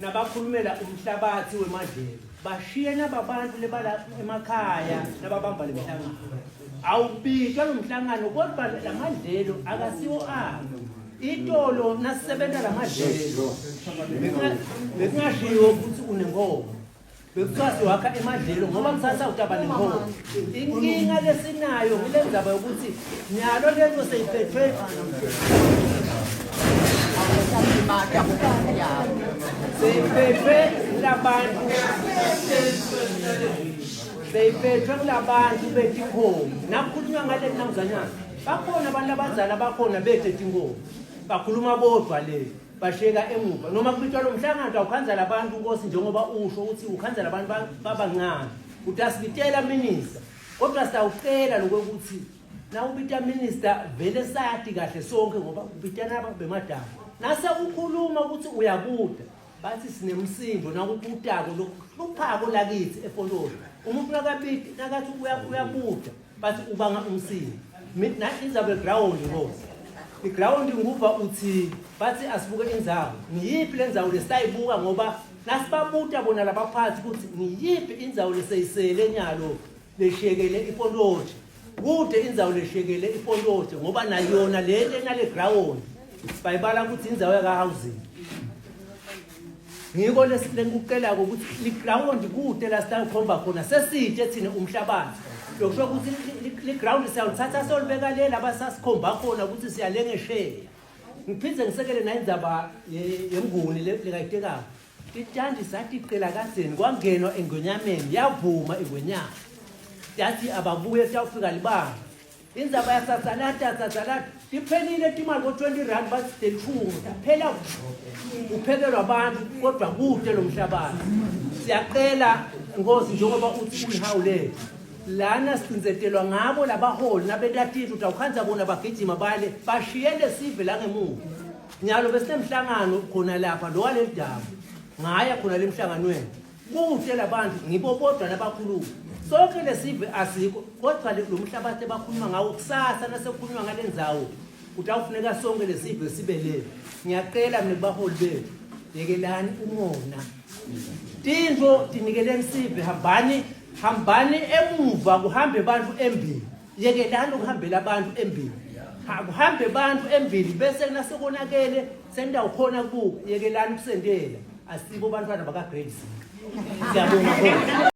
nabakhulumela umhlabathi wemadlelo bashiye nababantu lebala emakhaya nababamba lemhlangano awubitwa lomhlangano kodwa lamadlelo akasiwo abo itolo nasisebenza lamadlelo bekungashiwo ukuthi unengomo bekuthiwa wakha emadlelo ngoba kusasa utaba nengomo inkinga lesinayo kule ndzaba yokuthi nyalo lento seyiphethwe seyiphethwe kulabantu betinkomo nakukhulunywa ngale namzanyana bakhona abantu abazala bakhona bethe tinkomo bakhuluma bodwa le basheka emuva noma kubitwa lo mhlangano awukhanzela abantu Nkosi njengoba usho ukuthi ukhanzela abantu babancane uthi asibitela minister kodwa sawucela lokuthi na ubita minister vele sathi kahle sonke ngoba ubitana bemadala nase ukhuluma ukuthi uyabuda bathi sinemsindo nakubutako lokuphako lakithi eFololo umuntu nakabiti nakathi uyabuda bathi ubanga umsindo mina izabe ground Nkosi iground nguva uthi bathi asibuke indzawo ngiyiphi lendzawo lesiyibuka ngoba nasibabuta bona labaphathi ukuthi ngiyiphi indzawo leseyisele nyalo leshekele iFololo kude indzawo leshekele iFololo ngoba nayona lento enale ground bayibala ukuthi indzawo yaka housing ngiko lesikucela ukuthi li ground kude la sikhomba khona sesithe thina umhlabathi lokusho ukuthi li ground siyawuthatha solibeka lela basasikhomba khona ukuthi siyalengeshela ngiphindze ngisekele na indzaba yemnguni lekayitekayo itshandi sathi icela kadzeni kwangenwa engonyameni yavuma ingonyama yathi ababuye siyafika libanga indzaba yasasalata iphelile imali ngo-20 bathi delithungu phela uphekelwa abantu kodwa kude lo mhlabathi siyacela Nkosi njengoba uthi uyihawule lana sicinzetelwa ngabo labaholi nabetatiti uthi awukhanza bona bagijima bale bashiyele sive la ngemuva nyalo besinemhlangano khona lapha lo wale damu ngaya khona lemhlanganweni kude labantu ngibo bodwa nabakhuluma sonke lesive asikho kodwa lo mhlabathi bakhuluma ngawo kusasa nasekukhulunywa ngalendzawo utawufuneka sonke lesive sibelele ngiyacela mina kubaholi bethu yekelani umona tinzo tinikeleni sive hambani emuva kuhambe abantu embili yekelani ukuhambela abantu embili kuhambe abantu embili bese nasekonakele sendawukhona kubuka yekelani kusendela asibo bantwana baka grade 6 siyabonga.